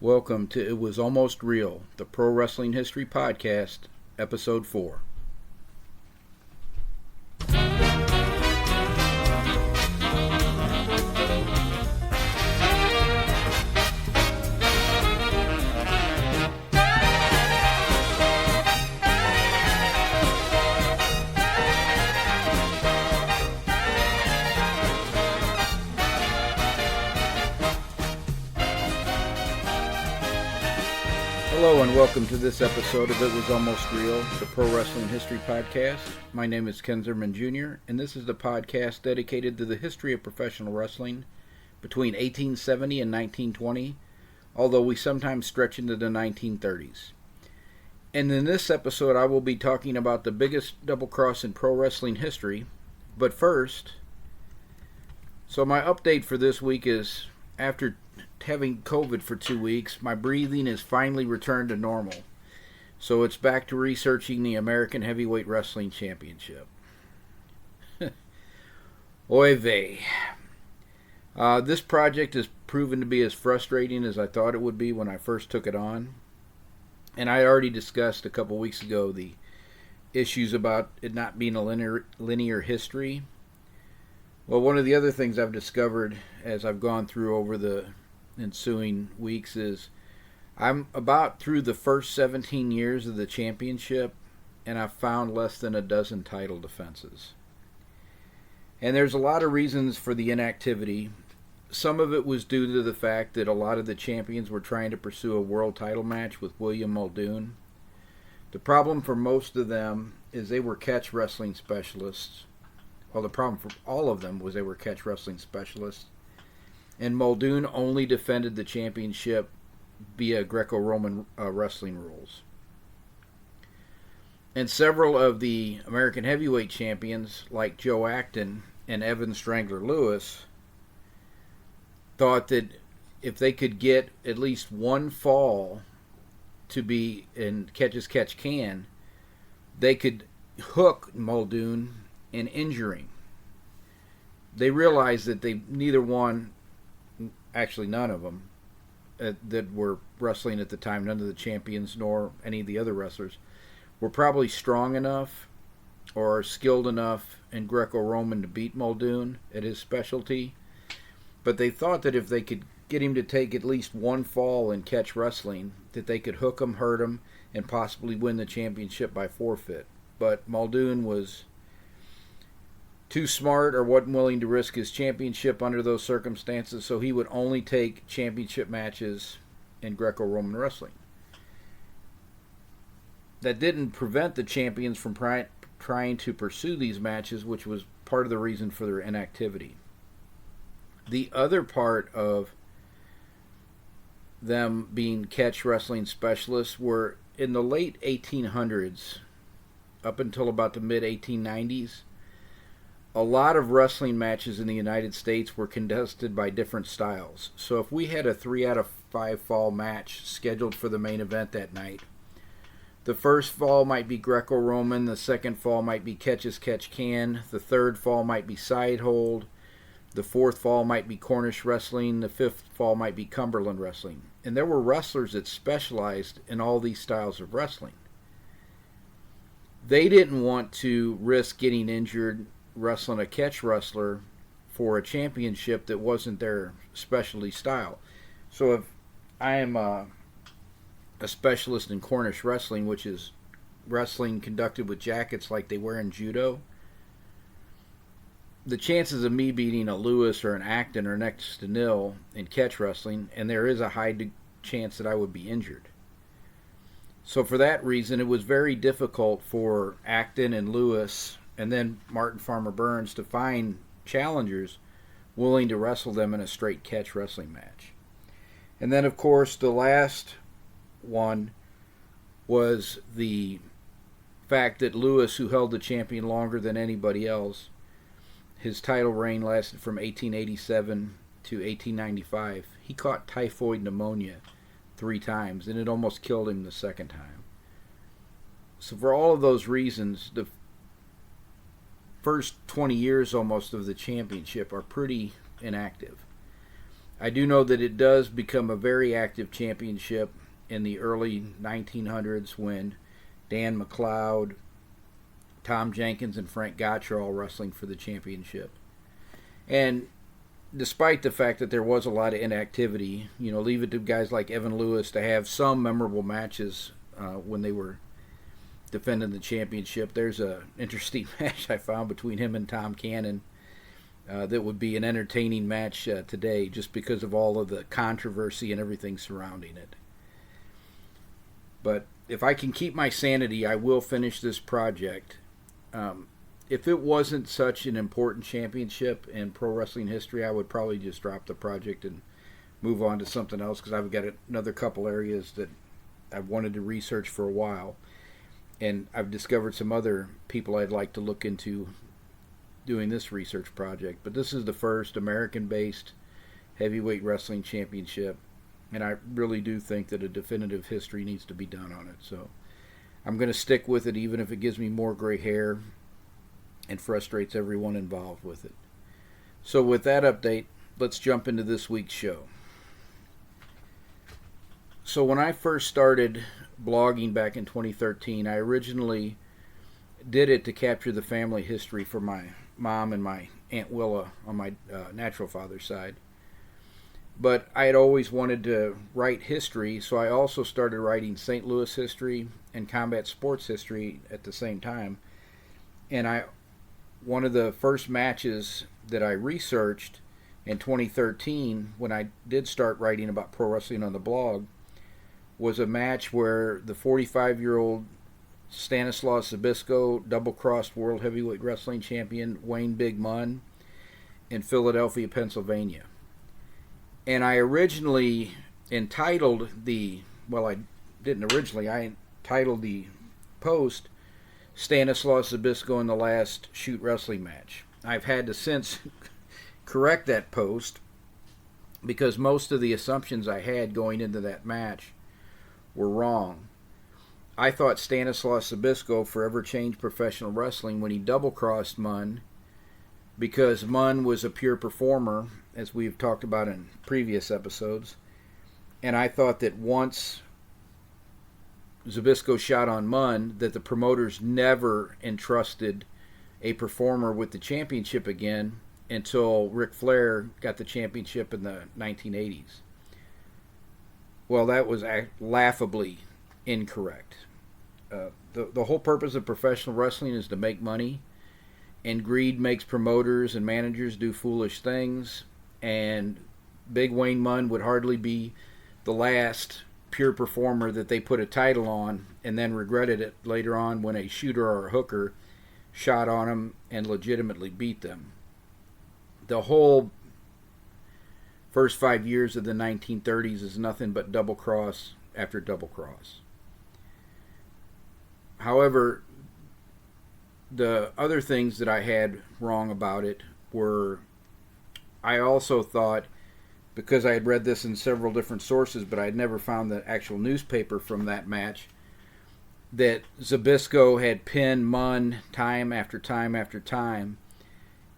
Welcome to It Was Almost Real, the Pro Wrestling History Podcast, Episode 4. Hello and welcome to this episode of It Was Almost Real, the Pro Wrestling History Podcast. My name is Ken Zimmerman Jr., and this is the podcast dedicated to the history of professional wrestling between 1870 and 1920, although we sometimes stretch into the 1930s. And in this episode, I will be talking about the biggest double cross in pro wrestling history. But first, my update for this week is after having COVID for 2 weeks, my breathing has finally returned to normal. So it's back to researching the American Heavyweight Wrestling Championship. Oy vey. This project has proven to be as frustrating as I thought it would be when I first took it on. And I already discussed a couple weeks ago the issues about it not being a linear history. Well, one of the other things I've discovered as I've gone through over the ensuing weeks is I'm about through the first 17 years of the championship, and I've found less than a dozen title defenses. And there's a lot of reasons for the inactivity. Some of it was due to the fact that a lot of the champions were trying to pursue a world title match with William Muldoon. The problem for most of them is they were catch wrestling specialists. Well, the problem for all of them was they were catch wrestling specialists. And Muldoon only defended the championship via Greco-Roman wrestling rules. And several of the American heavyweight champions, like Joe Acton and Evan Strangler Lewis, thought that if they could get at least one fall to be in catch as catch can, they could hook Muldoon and injure him. They realized that none of them that were wrestling at the time, none of the champions nor any of the other wrestlers, were probably strong enough or skilled enough in Greco-Roman to beat Muldoon at his specialty. But they thought that if they could get him to take at least one fall in catch wrestling, that they could hook him, hurt him, and possibly win the championship by forfeit. But Muldoon was too smart or wasn't willing to risk his championship under those circumstances, so he would only take championship matches in Greco-Roman wrestling. That didn't prevent the champions from trying to pursue these matches, which was part of the reason for their inactivity. The other part of them being catch wrestling specialists were in the late 1800s, up until about the mid-1890s, a lot of wrestling matches in the United States were contested by different styles. So if we had a 3 out of 5 fall match scheduled for the main event that night, the first fall might be Greco-Roman, the second fall might be catch as catch can, the third fall might be side hold, the fourth fall might be Cornish wrestling, the fifth fall might be Cumberland wrestling. And there were wrestlers that specialized in all these styles of wrestling. They didn't want to risk getting injured wrestling a catch wrestler for a championship that wasn't their specialty style. So if I am a specialist in Cornish wrestling, which is wrestling conducted with jackets like they wear in judo, the chances of me beating a Lewis or an Acton are next to nil in catch wrestling, and there is a high chance that I would be injured. So for that reason, it was very difficult for Acton and Lewis and then Martin Farmer Burns to find challengers willing to wrestle them in a straight catch wrestling match. And then, of course, the last one was the fact that Lewis, who held the champion longer than anybody else, his title reign lasted from 1887 to 1895. He caught typhoid pneumonia 3 times, and it almost killed him the second time. So for all of those reasons, the first 20 years almost of the championship are pretty inactive. I do know that it does become a very active championship in the early 1900s when Dan McLeod, Tom Jenkins, and Frank Gotch are all wrestling for the championship. And despite the fact that there was a lot of inactivity, leave it to guys like Evan Lewis to have some memorable matches when they were defending the championship. There's an interesting match I found between him and Tom Cannon that would be an entertaining match today just because of all of the controversy and everything surrounding it. But if I can keep my sanity, I will finish this project. If it wasn't such an important championship in pro wrestling history, I would probably just drop the project and move on to something else because I've got another couple areas that I've wanted to research for a while. And I've discovered some other people I'd like to look into doing this research project. But this is the first American-based heavyweight wrestling championship. And I really do think that a definitive history needs to be done on it. So I'm going to stick with it even if it gives me more gray hair and frustrates everyone involved with it. So with that update, let's jump into this week's show. So when I first started blogging back in 2013, I originally did it to capture the family history for my mom and my Aunt Willa on my natural father's side. But I had always wanted to write history, so I also started writing St. Louis history and combat sports history at the same time. And one of the first matches that I researched in 2013, when I did start writing about pro wrestling on the blog, was a match where the 45-year-old Stanislaus Zbyszko double-crossed World Heavyweight Wrestling Champion Wayne Big Munn in Philadelphia, Pennsylvania. And I originally entitled I entitled the post Stanislaus Zbyszko in the Last Shoot Wrestling Match. I've had to since correct that post because most of the assumptions I had going into that match were wrong. I thought Stanislaus Zbyszko forever changed professional wrestling when he double-crossed Munn because Munn was a pure performer, as we've talked about in previous episodes. And I thought that once Zbyszko shot on Munn, that the promoters never entrusted a performer with the championship again until Ric Flair got the championship in the 1980s. Well, that was laughably incorrect. The whole purpose of professional wrestling is to make money, and greed makes promoters and managers do foolish things, and Big Wayne Munn would hardly be the last pure performer that they put a title on and then regretted it later on when a shooter or a hooker shot on him and legitimately beat them. The whole first 5 years of the 1930s is nothing but double cross after double cross. However, the other things that I had wrong about it were, I also thought, because I had read this in several different sources, but I had never found the actual newspaper from that match, that Zbyszko had pinned Munn time after time after time,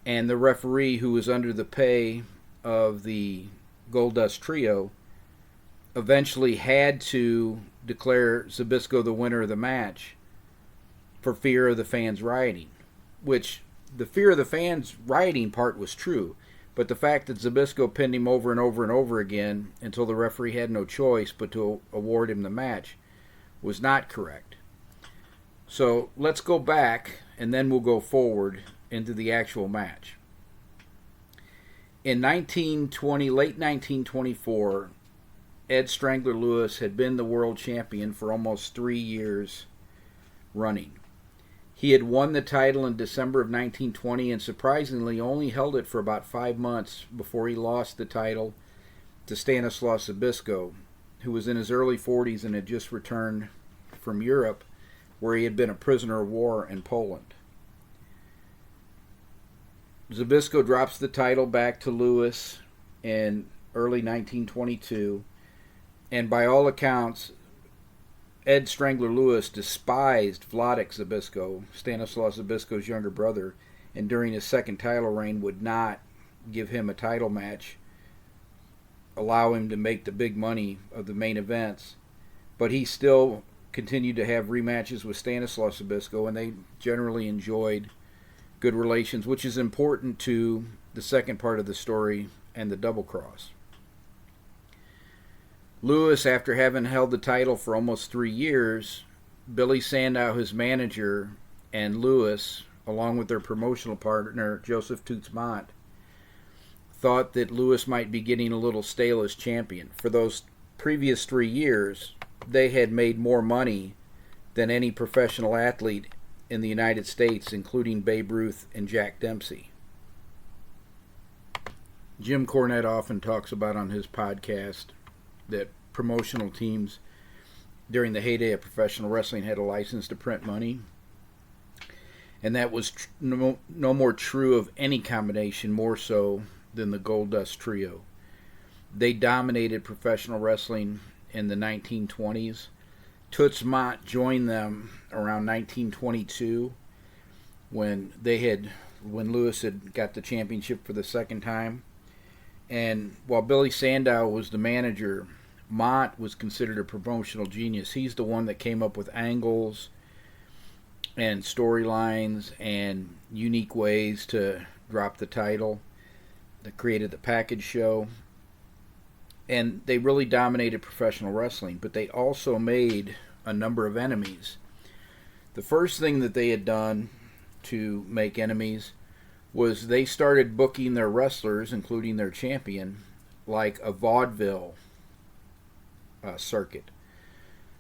and the referee, who was under the pay of the Goldust Trio, eventually had to declare Zbyszko the winner of the match for fear of the fans rioting, which the fear of the fans rioting part was true, but the fact that Zbyszko pinned him over and over and over again until the referee had no choice but to award him the match was not correct. So let's go back and then we'll go forward into the actual match. In late 1924, Ed Strangler Lewis had been the world champion for almost 3 years running. He had won the title in December of 1920 and surprisingly only held it for about 5 months before he lost the title to Stanislaus Zbyszko, who was in his early 40s and had just returned from Europe, where he had been a prisoner of war in Poland. Zbyszko drops the title back to Lewis in early 1922, and by all accounts, Ed Strangler Lewis despised Wladek Zbyszko, Stanislaus Zbyszko's younger brother, and during his second title reign would not give him a title match allow him to make the big money of the main events. But he still continued to have rematches with Stanislaus Zbyszko, and they generally enjoyed good relations, which is important to the second part of the story and the double cross. Lewis, after having held the title for almost 3 years, Billy Sandow, his manager, and Lewis, along with their promotional partner, Joseph Toots Mondt, thought that Lewis might be getting a little stale as champion. For those previous 3 years, they had made more money than any professional athlete in the United States, including Babe Ruth and Jack Dempsey. Jim Cornette often talks about on his podcast that promotional teams during the heyday of professional wrestling had a license to print money. And that was no more true of any combination, more so than the Goldust Trio. They dominated professional wrestling in the 1920s. Toots Mondt joined them around 1922 when Lewis had got the championship for the second time. And while Billy Sandow was the manager, Mondt was considered a promotional genius. He's the one that came up with angles and storylines and unique ways to drop the title, that created the package show. And they really dominated professional wrestling, but they also made a number of enemies. The first thing that they had done to make enemies was they started booking their wrestlers, including their champion, like a vaudeville circuit.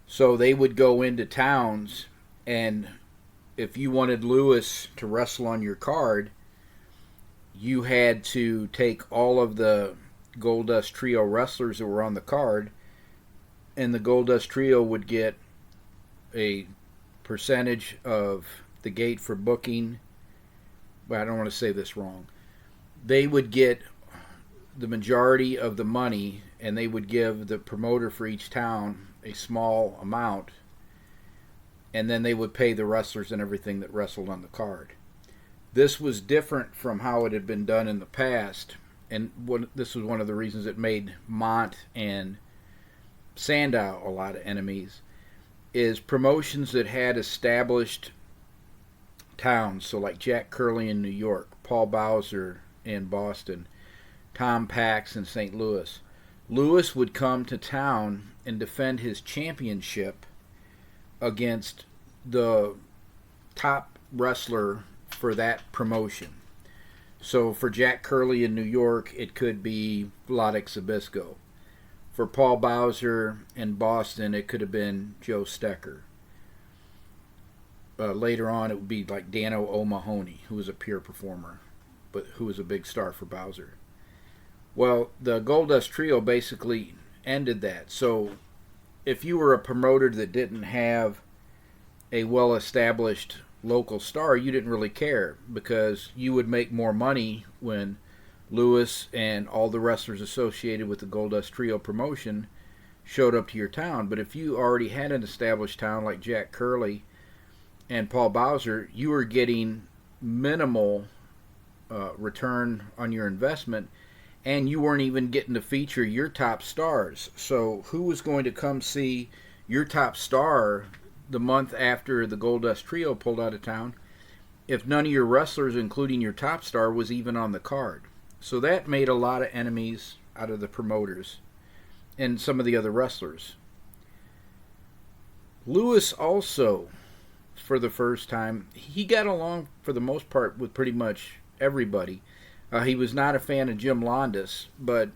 So they would go into towns, and if you wanted Lewis to wrestle on your card, you had to take all of the Goldust Trio wrestlers that were on the card, and the Goldust Trio would get a percentage of the gate for booking. But I don't want to say this wrong. They would get the majority of the money, and they would give the promoter for each town a small amount, and then they would pay the wrestlers and everything that wrestled on the card. This was different from how it had been done in the past, and this was one of the reasons it made Mondt and Sandow a lot of enemies, is promotions that had established towns, so like Jack Curley in New York, Paul Bowser in Boston, Tom Pax in St. Louis. Lewis would come to town and defend his championship against the top wrestler for that promotion. So for Jack Curley in New York, it could be Vladik Zbyszko. For Paul Bowser in Boston, it could have been Joe Stecher. Later on, it would be like Dano O'Mahony, who was a peer performer, but who was a big star for Bowser. Well, the Goldust Trio basically ended that. So if you were a promoter that didn't have a well-established local star, you didn't really care, because you would make more money when Lewis and all the wrestlers associated with the Goldust Trio promotion showed up to your town. But if you already had an established town like Jack Curley and Paul Bowser, you were getting minimal return on your investment, and you weren't even getting to feature your top stars. So who was going to come see your top star the month after the Goldust Trio pulled out of town if none of your wrestlers, including your top star, was even on the card? So that made a lot of enemies out of the promoters and some of the other wrestlers. Lewis also, for the first time, he got along for the most part with pretty much everybody. He was not a fan of Jim Londos, but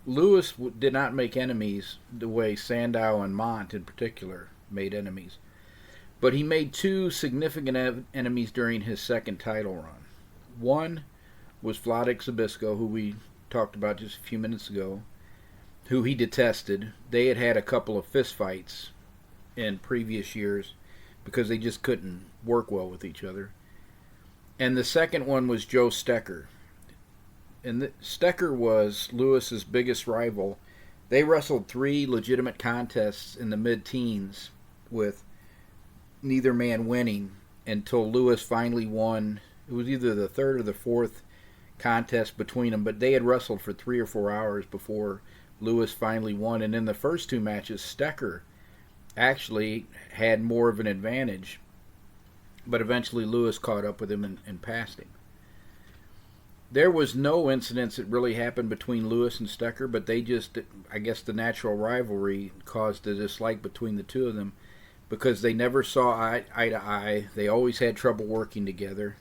Lewis did not make enemies the way Sandow and Mondt in particular made enemies. But he made two significant enemies during his second title run. One was Vladik Zbyszko, who we talked about just a few minutes ago, who he detested. They had had a couple of fistfights in previous years because they just couldn't work well with each other. And the second one was Joe Stecher. And Stecher was Lewis's biggest rival. They wrestled 3 legitimate contests in the mid-teens with neither man winning until Lewis finally won. It was either the third or the fourth contest between them, but they had wrestled for 3 or 4 hours before Lewis finally won. And in the first two matches, Stecher actually had more of an advantage, but eventually Lewis caught up with him and passed him. There was no incidents that really happened between Lewis and Stecher, but they just, I guess the natural rivalry caused a dislike between the two of them because they never saw eye to eye. They always had trouble working together.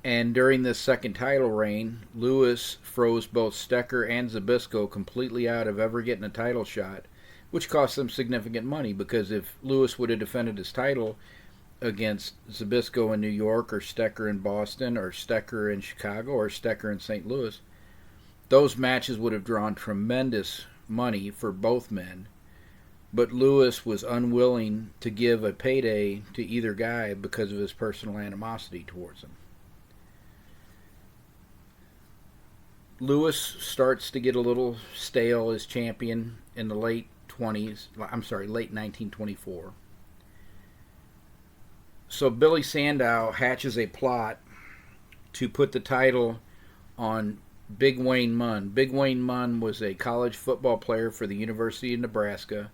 And during this second title reign, Lewis froze both Stecher and Zbyszko completely out of ever getting a title shot, which cost them significant money because if Lewis would have defended his title against Zbyszko in New York or Stecher in Boston or Stecher in Chicago or Stecher in St. Louis, those matches would have drawn tremendous money for both men. But Lewis was unwilling to give a payday to either guy because of his personal animosity towards him. Lewis starts to get a little stale as champion in the late 1924. So Billy Sandow hatches a plot to put the title on Big Wayne Munn. Big Wayne Munn was a college football player for the University of Nebraska.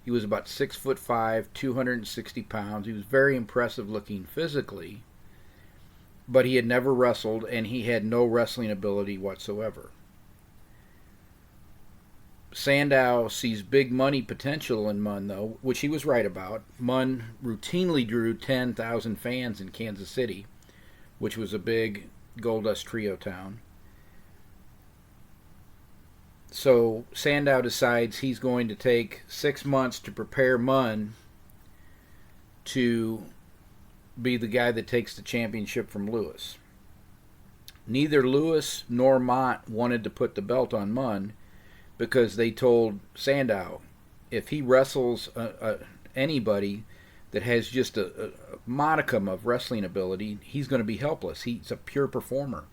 He was about 6'5", 260 pounds. He was very impressive looking physically, but he had never wrestled and he had no wrestling ability whatsoever. Sandow sees big money potential in Munn, though, which he was right about. Munn routinely drew 10,000 fans in Kansas City, which was a big Goldust Trio town. So Sandow decides he's going to take 6 months to prepare Munn to be the guy that takes the championship from Lewis. Neither Lewis nor Mott wanted to put the belt on Munn, because they told Sandow, if he wrestles anybody that has just a modicum of wrestling ability, he's going to be helpless. He's a pure performer.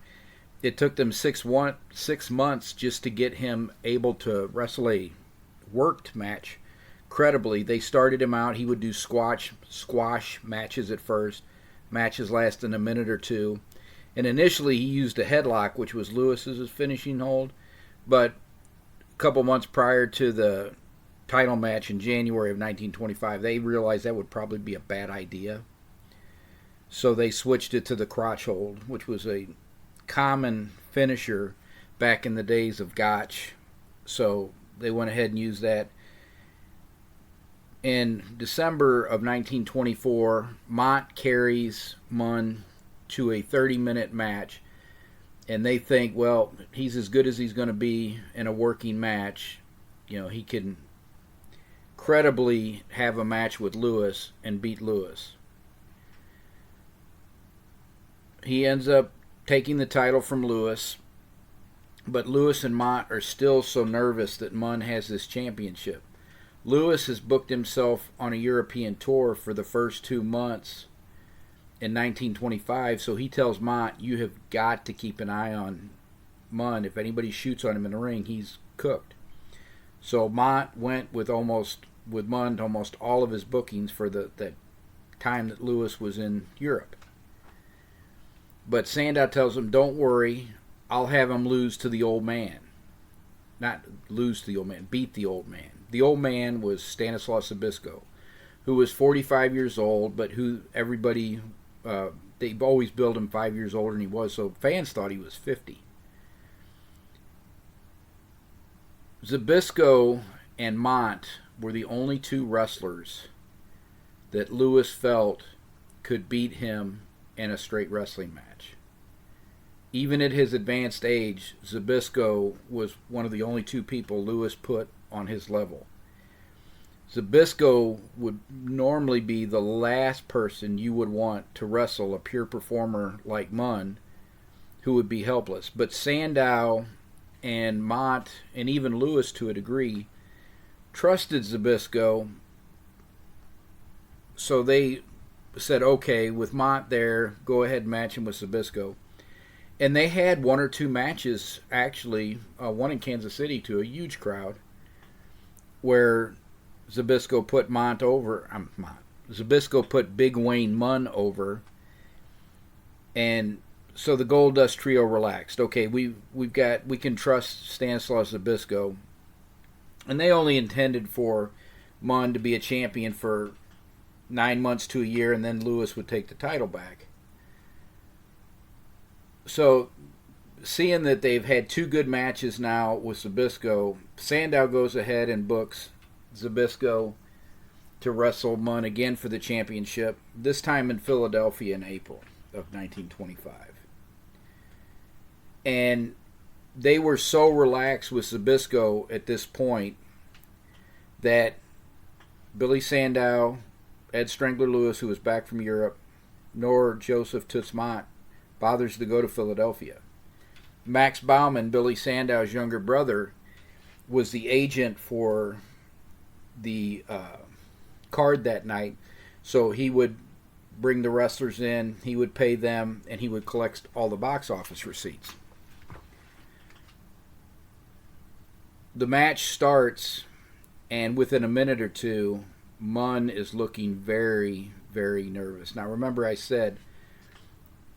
It took them 6 months just to get him able to wrestle a worked match credibly. They started him out. He would do squash matches at first. Matches lasting a minute or two. And initially he used a headlock, which was Lewis's finishing hold. But couple months prior to the title match in January of 1925, they realized that would probably be a bad idea. So they switched it to the crotch hold, which was a common finisher back in the days of Gotch. So they went ahead and used that. In December of 1924, Mott carries Munn to a 30-minute match. And they think, well, he's as good as he's going to be in a working match. You know, he can credibly have a match with Lewis and beat Lewis. He ends up taking the title from Lewis, but Lewis and Mott are still so nervous that Munn has this championship. Lewis has booked himself on a European tour for the first 2 months in 1925, so he tells Mott, you have got to keep an eye on Munn. If anybody shoots on him in the ring, he's cooked. So Mott went with Munn to almost all of his bookings for the time that Lewis was in Europe. But Sandow tells him, don't worry, I'll have him lose to the old man. Not lose to the old man, beat the old man. The old man was Stanislaus Zbyszko, who was 45 years old, but who everybody, they've always billed him 5 years older than he was, so fans thought he was 50. Zbyszko and Mott were the only two wrestlers that Lewis felt could beat him in a straight wrestling match. Even at his advanced age, Zbyszko was one of the only two people Lewis put on his level. Zbyszko would normally be the last person you would want to wrestle a pure performer like Munn, who would be helpless. But Sandow and Mott, and even Lewis to a degree, trusted Zbyszko, so they said, okay, with Mott there, go ahead and match him with Zbyszko. And they had one or two matches, actually, one in Kansas City to a huge crowd, where Zbyszko put Zbyszko put Big Wayne Munn over, and So the Goldust Trio relaxed. Okay, we can trust Stanislaus Zbyszko, and they only intended for Munn to be a champion for 9 months to a year, and then Lewis would take the title back. So, seeing that they've had 2 good matches now with Zbyszko, Sandow goes ahead and books Zbyszko to wrestle Munn again for the championship, this time in Philadelphia in April of 1925. And they were so relaxed with Zbyszko at this point that Billy Sandow, Ed Strangler Lewis, who was back from Europe, nor Joseph Toots Mondt bothers to go to Philadelphia. Max Baumann, Billy Sandow's younger brother, was the agent for the card that night, so he would bring the wrestlers in, he would pay them, and he would collect all the box office receipts. The match starts, and within a minute or two, Munn is looking very, very nervous. Now remember, I said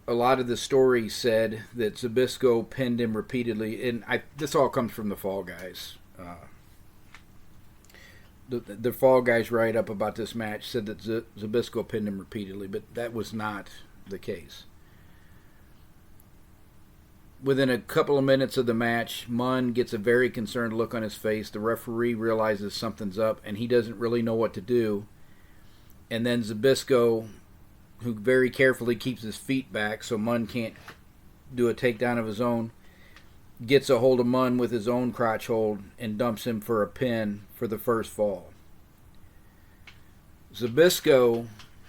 a lot of the stories said that Zbyszko pinned him repeatedly, and this all comes from the Fall Guys. The Fall Guys write up about this match said that Zbyszko pinned him repeatedly, but that was not the case. Within a couple of minutes of the match, Munn gets a very concerned look on his face. The referee realizes something's up, and he doesn't really know what to do. And then Zbyszko, who very carefully keeps his feet back so Munn can't do a takedown of his own, gets a hold of Munn with his own crotch hold and dumps him for a pin for the first fall. Zbyszko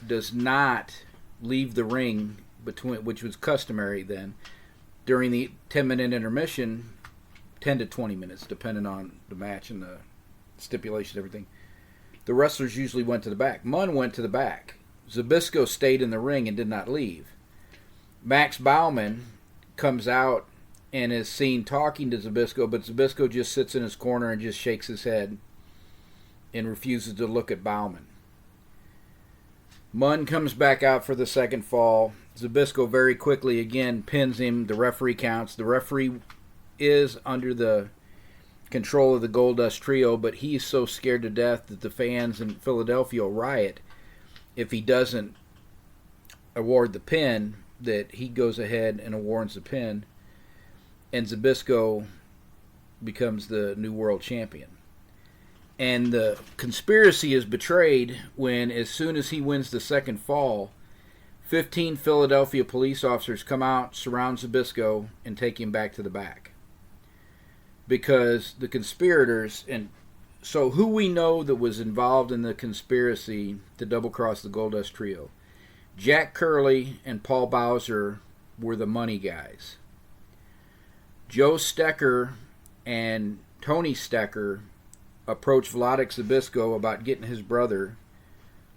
does not leave the ring, which was customary then, during the 10-minute intermission, 10 to 20 minutes, depending on the match and the stipulation and everything. The wrestlers usually went to the back. Munn went to the back. Zbyszko stayed in the ring and did not leave. Max Baumann comes out and is seen talking to Zbyszko, but Zbyszko just sits in his corner and just shakes his head and refuses to look at Baumann. Munn comes back out for the second fall. Zbyszko very quickly again pins him. The referee counts. The referee is under the control of the Goldust Trio, but he's so scared to death that the fans in Philadelphia will riot if he doesn't award the pin, that he goes ahead and awards the pin, and Zbyszko becomes the new world champion. And the conspiracy is betrayed when, as soon as he wins the second fall, 15 Philadelphia police officers come out, surround Zbyszko, and take him back to the back. Because the conspirators, and so who we know that was involved in the conspiracy to double-cross the Goldust Trio? Jack Curley and Paul Bowser were the money guys. Joe Stecker and Tony Stecker approached Wladek Zbyszko about getting his brother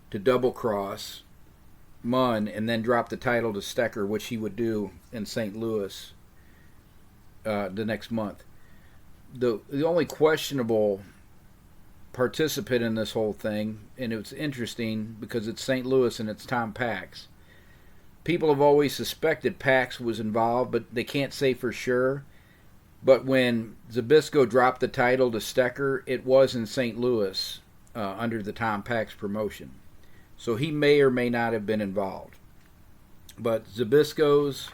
to double-cross Munn and then drop the title to Stecker, which he would do in St. Louis the next month. The only questionable participant in this whole thing, and it's interesting because it's St. Louis and it's Tom Pax. People have always suspected Pax was involved, but they can't say for sure. But when Zbyszko dropped the title to Stecker, it was in St. Louis under the Tom Pax promotion. So he may or may not have been involved. But Zbyszko's,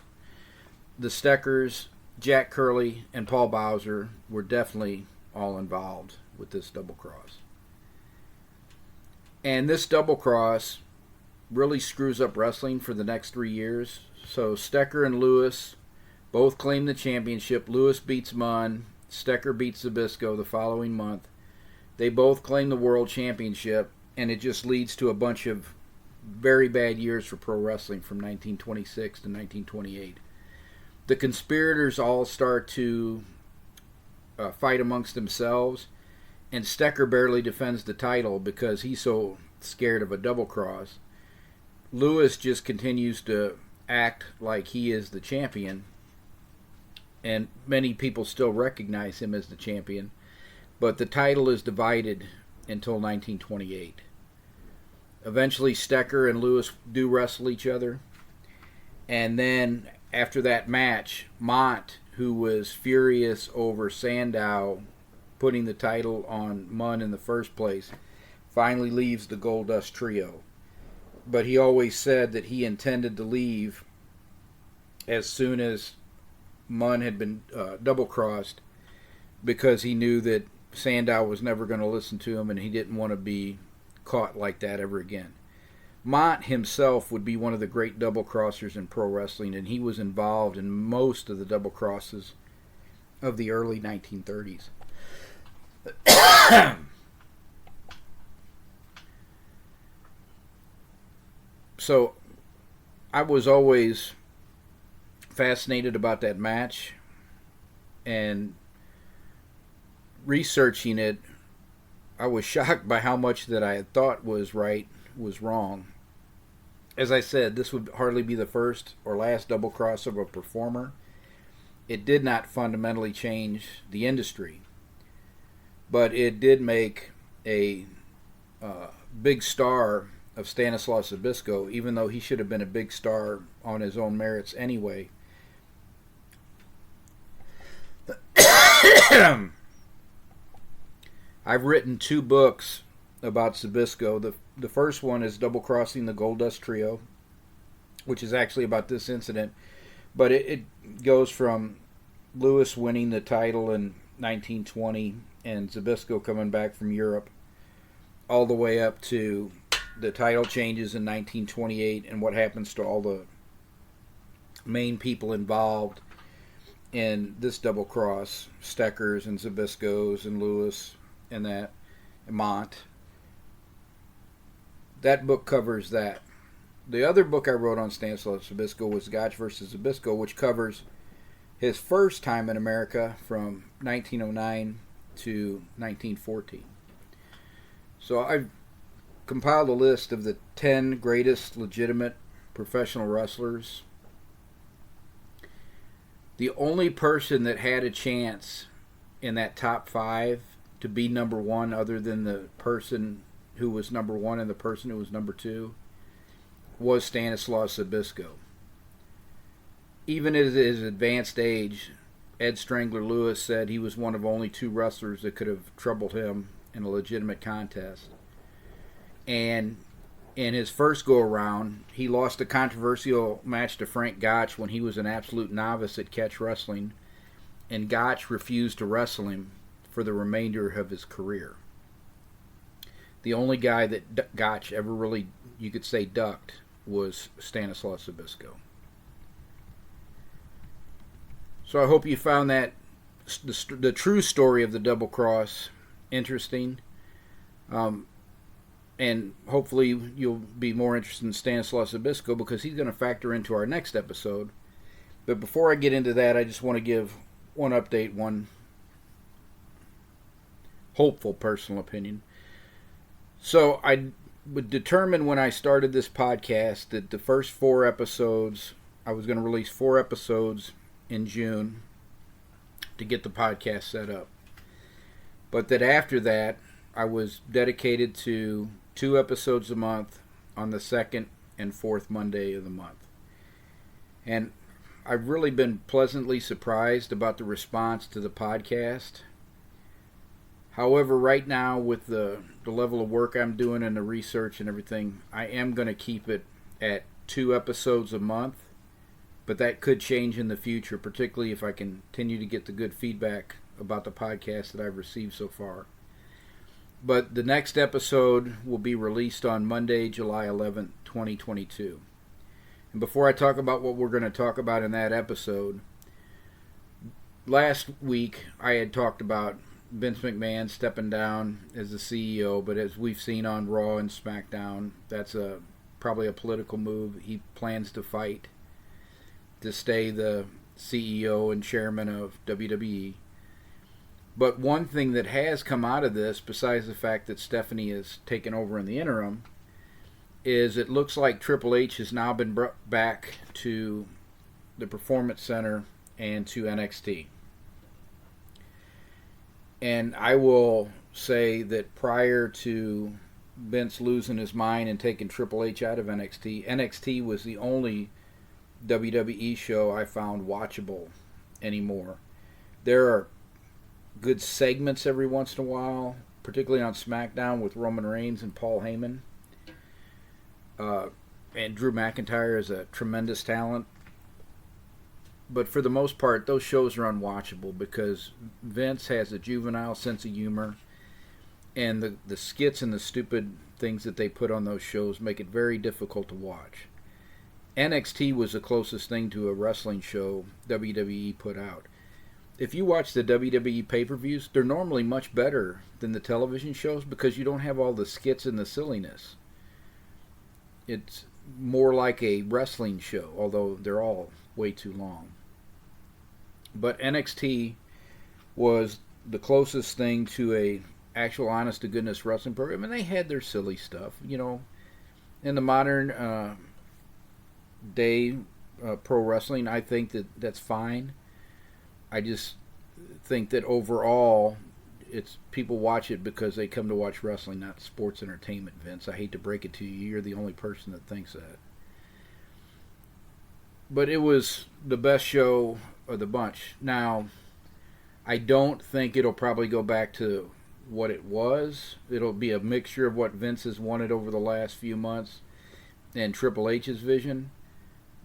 the Steckers, Jack Curley, and Paul Bowser were definitely all involved with this double cross. And this double cross really screws up wrestling for the next 3 years. So Stecker and Lewis both claim the championship. Lewis beats Munn. Stecker beats Zbyszko the following month. They both claim the world championship, and it just leads to a bunch of very bad years for pro wrestling from 1926 to 1928. The conspirators all start to fight amongst themselves, and Stecker barely defends the title because he's so scared of a double cross. Lewis just continues to act like he is the champion, and many people still recognize him as the champion, but the title is divided until 1928. Eventually Stecker and Lewis do wrestle each other, and then after that match, Mont, who was furious over Sandow putting the title on Munn in the first place, finally leaves the Goldust Trio. But he always said that he intended to leave as soon as Munn had been double-crossed, because he knew that Sandow was never going to listen to him and he didn't want to be caught like that ever again. Mont himself would be one of the great double-crossers in pro wrestling, and he was involved in most of the double-crosses of the early 1930s. So I was always fascinated about that match, and researching it, I was shocked by how much that I had thought was right was wrong. As I said, this would hardly be the first or last double cross of a performer. It did not fundamentally change the industry, but it did make a big star of Stanislaus Zbyszko, even though he should have been a big star on his own merits anyway. I've written 2 books about Zbyszko. The first one is Double Crossing the Goldust Trio, which is actually about this incident, but it goes from Lewis winning the title in 1920 and Zbyszko coming back from Europe all the way up to the title changes in 1928 and what happens to all the main people involved in this double cross, Steckers and Zbyszkos and Lewis and that, and Mont. That book covers that. The other book I wrote on Stanislaus Zbyszko was Gotch versus Zbyszko, which covers his first time in America from 1909 to 1914. So I've compiled a list of the 10 greatest legitimate professional wrestlers. The only person that had a chance in that top 5 to be number 1, other than the person who was number 1 and the person who was number 2, was Stanislaus Zbyszko. Even at his advanced age, Ed Strangler Lewis said he was one of only 2 wrestlers that could have troubled him in a legitimate contest. And in his first go-around, he lost a controversial match to Frank Gotch when he was an absolute novice at catch wrestling, and Gotch refused to wrestle him for the remainder of his career. The only guy that Gotch ever really, you could say, ducked was Stanislaus Zbyszko. So I hope you found that the true story of the double cross interesting. And hopefully you'll be more interested in Stanislaus Zbyszko, because he's going to factor into our next episode. But before I get into that, I just want to give one update, one hopeful personal opinion. So I would determine when I started this podcast that the first 4 episodes, I was going to release 4 episodes in June to get the podcast set up. But that after that, I was dedicated to 2 episodes a month on the 2nd and 4th Monday of the month. And I've really been pleasantly surprised about the response to the podcast. However, right now, with the level of work I'm doing and the research and everything, I am going to keep it at 2 episodes a month. But that could change in the future, particularly if I continue to get the good feedback about the podcast that I've received so far. But the next episode will be released on Monday, July 11th, 2022. And before I talk about what we're going to talk about in that episode, last week I had talked about Vince McMahon stepping down as the CEO, but as we've seen on Raw and SmackDown, that's probably a political move. He plans to fight to stay the CEO and chairman of WWE. But one thing that has come out of this, besides the fact that Stephanie has taken over in the interim, is it looks like Triple H has now been brought back to the Performance Center and to NXT. And I will say that prior to Vince losing his mind and taking Triple H out of NXT, NXT was the only WWE show I found watchable anymore. There are good segments every once in a while, particularly on SmackDown with Roman Reigns and Paul Heyman. And Drew McIntyre is a tremendous talent. But for the most part, those shows are unwatchable because Vince has a juvenile sense of humor, and the skits and the stupid things that they put on those shows make it very difficult to watch. NXT was the closest thing to a wrestling show WWE put out. If you watch the WWE pay-per-views, they're normally much better than the television shows because you don't have all the skits and the silliness. It's more like a wrestling show, although they're all way too long. But NXT was the closest thing to a actual honest-to-goodness wrestling program, and they had their silly stuff. You know, in the modern day pro wrestling, I think that's fine. I just think that overall, it's people watch it because they come to watch wrestling, not sports entertainment, Vince. I hate to break it to you. You're the only person that thinks that. But it was the best show of the bunch. Now, I don't think it'll probably go back to what it was. It'll be a mixture of what Vince has wanted over the last few months and Triple H's vision.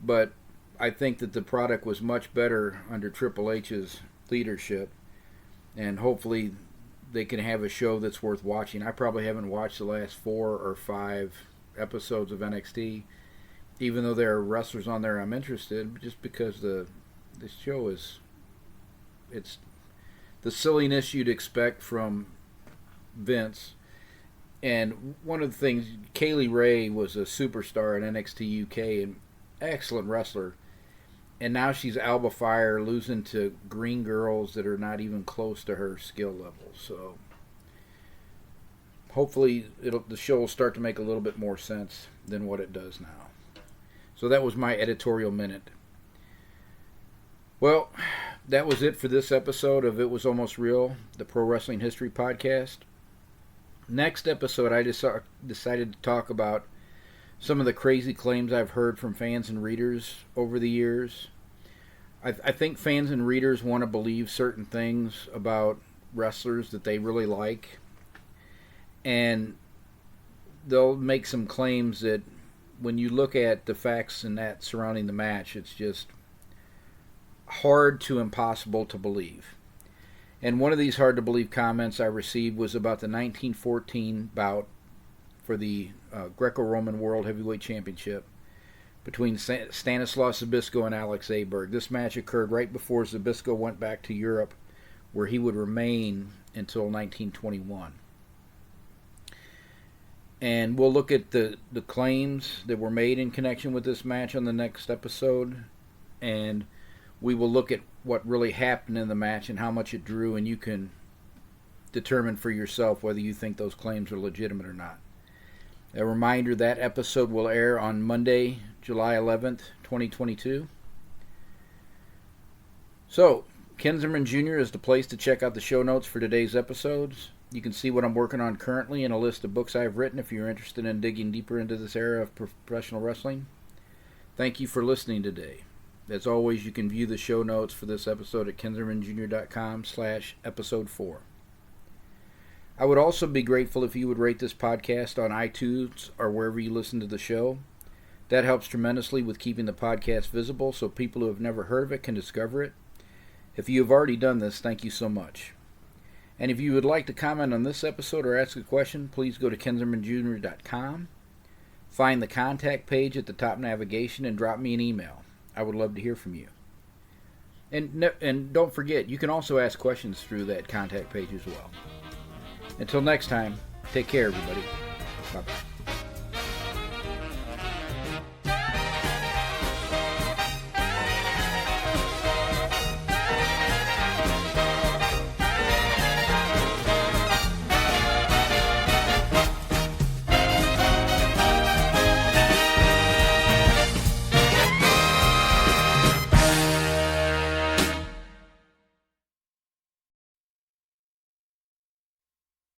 But I think that the product was much better under Triple H's leadership. And hopefully they can have a show that's worth watching. I probably haven't watched the last 4 or 5 episodes of NXT, even though there are wrestlers on there I'm interested, just because the show it's the silliness you'd expect from Vince. And one of the things, Kaylee Ray was a superstar in NXT UK, an excellent wrestler, and now she's Alba Fire, losing to green girls that are not even close to her skill level. So hopefully the show will start to make a little bit more sense than what it does now. So that was my editorial minute. Well, that was it for this episode of It Was Almost Real, the Pro Wrestling History Podcast. Next episode, I decided to talk about some of the crazy claims I've heard from fans and readers over the years. I think fans and readers want to believe certain things about wrestlers that they really like, and they'll make some claims that when you look at the facts and that surrounding the match, it's just hard to impossible to believe. And one of these hard to believe comments I received was about the 1914 bout for the Greco-Roman World Heavyweight Championship between Stanislaus Zbyszko and Alex Aberg. This match occurred right before Zbyszko went back to Europe, where he would remain until 1921. And we'll look at the claims that were made in connection with this match on the next episode, and we will look at what really happened in the match and how much it drew, and you can determine for yourself whether you think those claims are legitimate or not. A reminder, that episode will air on Monday, July 11th, 2022. So, Ken Zimmerman Jr. is the place to check out the show notes for today's episodes. You can see what I'm working on currently and a list of books I've written if you're interested in digging deeper into this era of professional wrestling. Thank you for listening today. As always, you can view the show notes for this episode at kenzimmermanjr.com/episode 4. I would also be grateful if you would rate this podcast on iTunes or wherever you listen to the show. That helps tremendously with keeping the podcast visible so people who have never heard of it can discover it. If you have already done this, thank you so much. And if you would like to comment on this episode or ask a question, please go to kenzimmermanjr.com, find the contact page at the top navigation, and drop me an email. I would love to hear from you. And don't forget, you can also ask questions through that contact page as well. Until next time, take care, everybody. Bye-bye.